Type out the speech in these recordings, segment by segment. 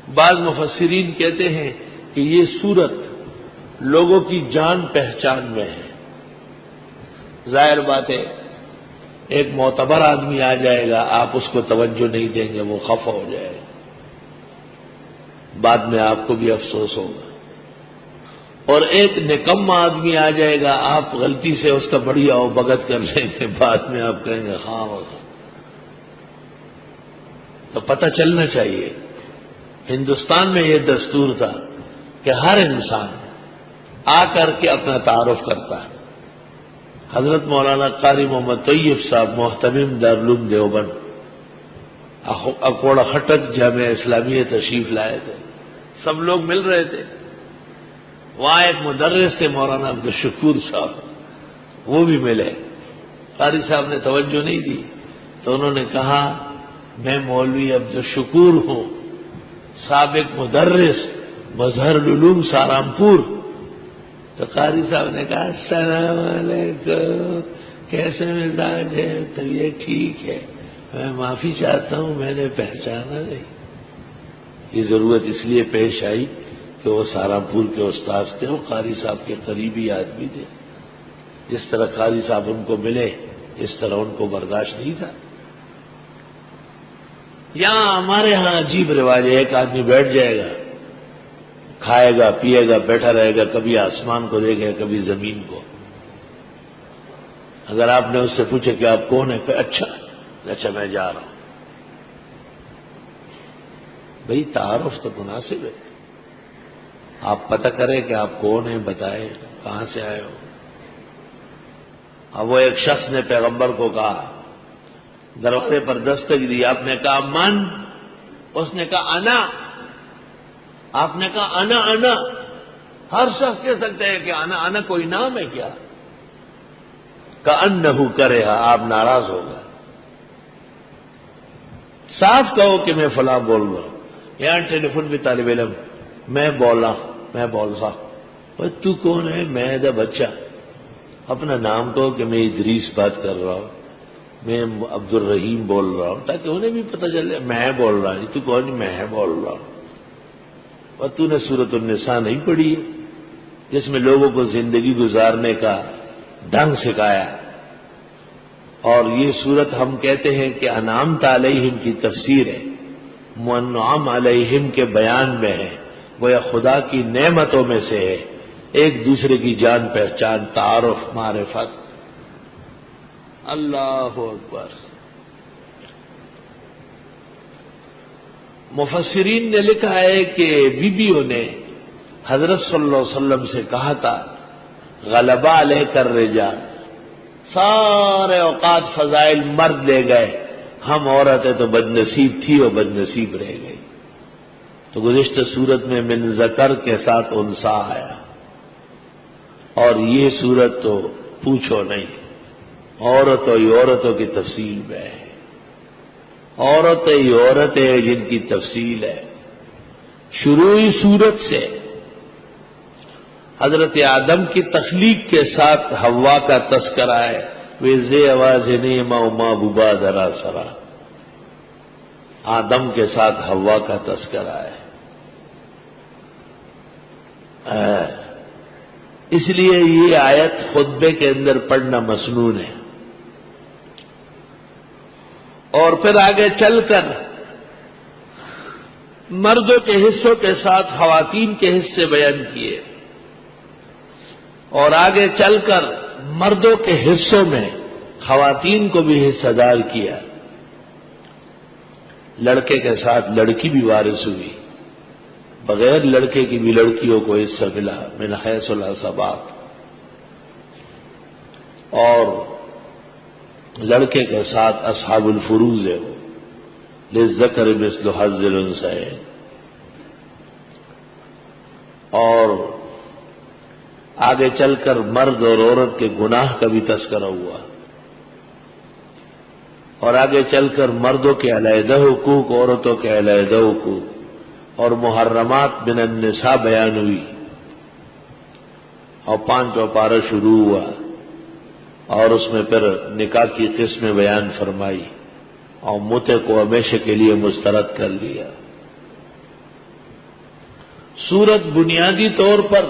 بعض مفسرین کہتے ہیں کہ یہ سورت لوگوں کی جان پہچان میں ہے۔ ظاہر بات ہے ایک معتبر آدمی آ جائے گا، آپ اس کو توجہ نہیں دیں گے، وہ خفا ہو جائے گا، بعد میں آپ کو بھی افسوس ہوگا۔ اور ایک نکما آدمی آ جائے گا، آپ غلطی سے اس کا بڑھیا و بغت کر لیں گے، بعد میں آپ کہیں گے ہاں ہوگا۔ تو پتہ چلنا چاہیے ہندوستان میں یہ دستور تھا کہ ہر انسان آ کر کے اپنا تعارف کرتا ہے۔ حضرت مولانا قاری محمد طیب صاحب محتمم دارالعلوم دیوبند اکوڑا خٹک جامعہ اسلامیہ تشریف لائے تھے، سب لوگ مل رہے تھے، وہاں ایک مدرس تھے مولانا عبدالشکور صاحب، وہ بھی ملے۔ قاری صاحب نے توجہ نہیں دی تو انہوں نے کہا میں مولوی عبدالشکور ہوں، سابق مدرس مظہر العلوم سہارنپور۔ تو قاری صاحب نے کہا السلام علیکم، کیسے مزاج ہے؟ طبیعت ٹھیک ہے؟ میں معافی چاہتا ہوں میں نے پہچانا نہیں۔ یہ ضرورت اس لیے پیش آئی کہ وہ سہارنپور کے استاذ تھے، وہ قاری صاحب کے قریبی آدمی تھے، جس طرح قاری صاحب ان کو ملے اس طرح ان کو برداشت نہیں تھا۔ یہاں ہمارے ہاں عجیب رواج ہے، ایک آدمی بیٹھ جائے گا، کھائے گا پیے گا بیٹھا رہے گا، کبھی آسمان کو دیکھے گا کبھی زمین کو۔ اگر آپ نے اس سے پوچھے کہ آپ کون ہیں، کہ اچھا میں جا رہا ہوں۔ بھئی تعارف تو مناسب ہے، آپ پتہ کریں کہ آپ کون ہیں، بتائیں کہاں سے آئے ہو۔ اب وہ ایک شخص نے پیغمبر کو کہا، دروازے پر دستک دی، آپ نے کہا من؟ اس نے کہا انا۔ آپ نے کہا انا۔ ہر شخص کہہ سکتا ہے کہ انا کوئی نام ہے کیا؟ کأنہ کرہا، آپ ناراض ہو گئے۔ صاف کہو کہ میں فلاں بول رہا ہوں۔ یہاں ٹیلی فون پہ طالب علم میں بول رہا ہوں، تو کون ہے؟ میں دا بچہ، اپنا نام کہو کہ میں ادریس بات کر رہا ہوں، میں عبد الرحیم بول رہا ہوں، تاکہ انہیں بھی پتہ چلے میں بول رہا ہوں۔ تو کون؟ میں بول رہا ہوں۔ اور تو نے سورۃ النساء نہیں پڑھی ہے جس میں لوگوں کو زندگی گزارنے کا ڈھنگ سکھایا؟ اور یہ سورت ہم کہتے ہیں کہ انعمت علیہم کی تفسیر ہے، منعم علیہم کے بیان میں ہے، گویا خدا کی نعمتوں میں سے ہے، ایک دوسرے کی جان پہچان، تعارف، معرفت۔ اللہ اکبر۔ مفسرین نے لکھا ہے کہ بیویوں نے حضرت صلی اللہ علیہ وسلم سے کہا تھا غلبہ علیک الرجال، سارے اوقات فضائل مرد لے گئے، ہم عورتیں تو بدنصیب تھی اور بدنصیب رہ گئی۔ تو گزشتہ صورت میں من ذکر کے ساتھ انسا آیا، اور یہ صورت تو پوچھو نہیں، عورتوں کی تفصیل میں ہے، عورتیں جن کی تفصیل ہے۔ شروعی صورت سے حضرت آدم کی تخلیق کے ساتھ حوا کا تذکرہ ہے، ویزے آواز نیما ما بوبا درا سرا، آدم کے ساتھ حوا کا تذکرہ ہے۔ اس لیے یہ آیت خطبے کے اندر پڑھنا مسنون ہے۔ اور پھر آگے چل کر مردوں کے حصوں کے ساتھ خواتین کے حصے بیان کیے، اور آگے چل کر مردوں کے حصوں میں خواتین کو بھی حصہ دار کیا، لڑکے کے ساتھ لڑکی بھی وارث ہوئی، بغیر لڑکے کی بھی لڑکیوں کو حصہ ملا من حیث العصبات، اور لڑکے کے ساتھ اصحاب الفروض ہے، وہ للذکر مثل حظ الانثیین۔ اور آگے چل کر مرد اور عورت کے گناہ کا بھی تذکرہ ہوا، اور آگے چل کر مردوں کے علیحدہ حقوق، عورتوں کے علیحدہ حقوق، اور محرمات من النساء بیان ہوئی، اور 5واں پارہ شروع ہوا، اور اس میں پھر نکاح کی قسمیں بیان فرمائی، اور متع کو ہمیشہ کے لیے مسترد کر لیا۔ سورت بنیادی طور پر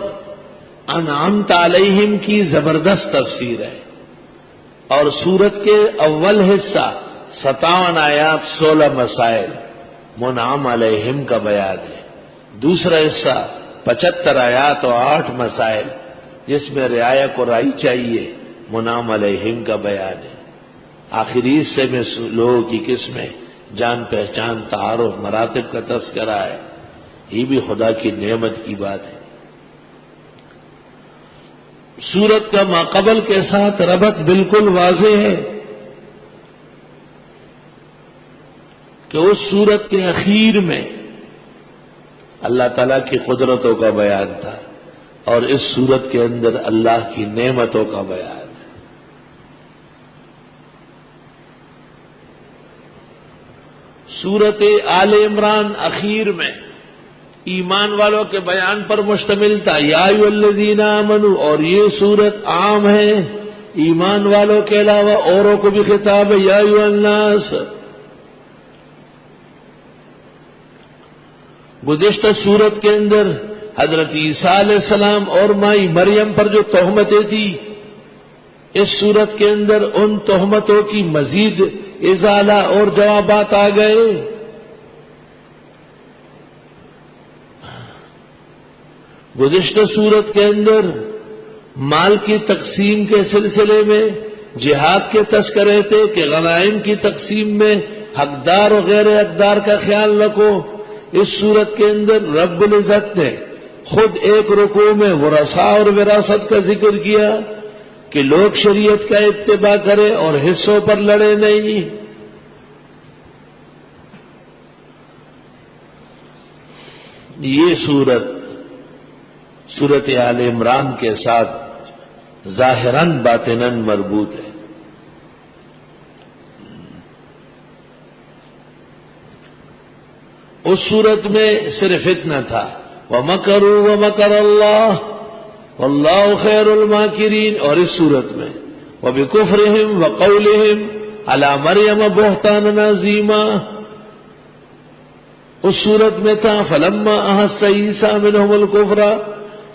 انعمت علیہم کی زبردست تفسیر ہے، اور سورت کے اول حصہ 57 آیات 16 مسائل منعم علیہم کا بیان ہے، دوسرا حصہ 75 آیات اور 8 مسائل جس میں رعایا کو رائی چاہیے منعم علیہم کا بیان ہے، آخری حصے میں لوگوں کی قسمیں، جان پہچان، تعارف، مراتب کا تذکرہ ہے، یہ بھی خدا کی نعمت کی بات ہے۔ سورت کا ماقبل کے ساتھ ربط بالکل واضح ہے کہ اس سورت کے اخیر میں اللہ تعالیٰ کی قدرتوں کا بیان تھا، اور اس سورت کے اندر اللہ کی نعمتوں کا بیان ہے۔ سورت آل عمران اخیر میں ایمان والوں کے بیان پر مشتمل تھا، یا ایھا الذین آمنوا، اور یہ سورت عام ہے ایمان والوں کے علاوہ اوروں کو بھی خطاب ہے، یا ایھا الناس۔ گزشتہ سورت کے اندر حضرت عیسیٰ علیہ السلام اور مائی مریم پر جو تہمتیں تھی، اس سورت کے اندر ان تہمتوں کی مزید ازالہ اور جوابات آ گئے۔ گزشتہ سورت کے اندر مال کی تقسیم کے سلسلے میں جہاد کے تذکرے تھے کہ غنائم کی تقسیم میں حقدار اور غیر حقدار کا خیال رکھو۔ اس سورت کے اندر رب العزت نے خود ایک رکوع میں ورثاء اور وراثت کا ذکر کیا کہ لوگ شریعت کا اتباع کرے اور حصوں پر لڑے نہیں۔ یہ سورت آل عمران کے ساتھ ظاہراً باطناً مربوط ہے۔ اس صورت میں صرف اتنا تھا وَمَكَرُوا وَمَكَرَ اللَّهُ وَاللَّهُ خَيْرُ الْمَاكِرِينَ، اور اس صورت میں وَبِكُفْرِهِمْ وَقَوْلِهِمْ عَلَى مَرْيَمَ بُهْتَانًا عَظِيمًا، اس صورت میں تھا فَلَمَّا أَحَسَّ عِيسَىٰ مِنْهُمُ الْكُفْرَ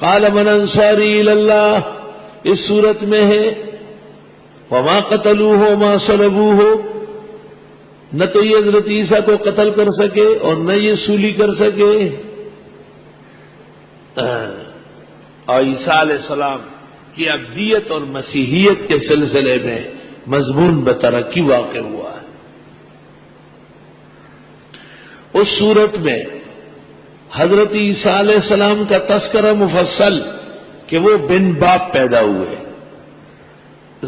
قَالَ مَنْ أَنصَارِي إِلَى اللَّهِ، اس صورت میں ہے وَمَا قَتَلُوهُ وَمَا صَلَبُوهُ، نہ تو یہ حضرت عیسیٰ کو قتل کر سکے اور نہ یہ سولی کر سکے، اور عیسیٰ علیہ السلام کی ابدیت اور مسیحیت کے سلسلے میں مضمون بترقی واقع ہوا ہے۔ اس صورت میں حضرت عیسیٰ علیہ السلام کا تذکرہ مفصل کہ وہ بن باپ پیدا ہوئے،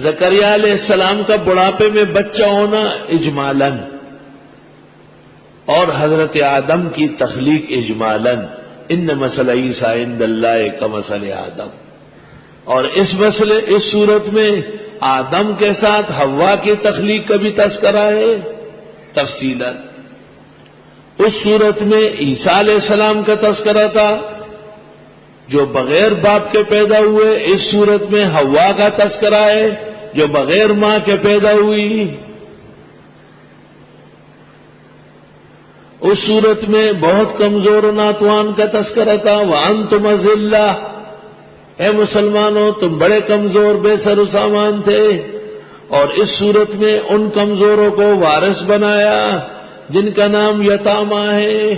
زکریا علیہ السلام کا بڑھاپے میں بچہ ہونا اجمالاً، اور حضرت آدم کی تخلیق اجمالاً، ان مثل عیسیٰ عند اللہ کمثل آدم، اور اس صورت میں آدم کے ساتھ حوا کی تخلیق کا بھی تذکرہ ہے تفصیلاً۔ اس صورت میں عیسیٰ علیہ السلام کا تذکرہ تھا جو بغیر باپ کے پیدا ہوئے، اس صورت میں حوا کا تذکرہ ہے جو بغیر ماں کے پیدا ہوئی۔ اس صورت میں بہت کمزور و ناتوان کا تذکرہ تھا وَأَنْتُمْ أَذِلَّةٌ، اے مسلمانوں تم بڑے کمزور بے سر و سامان تھے، اور اس صورت میں ان کمزوروں کو وارث بنایا جن کا نام یتامیٰ ہے۔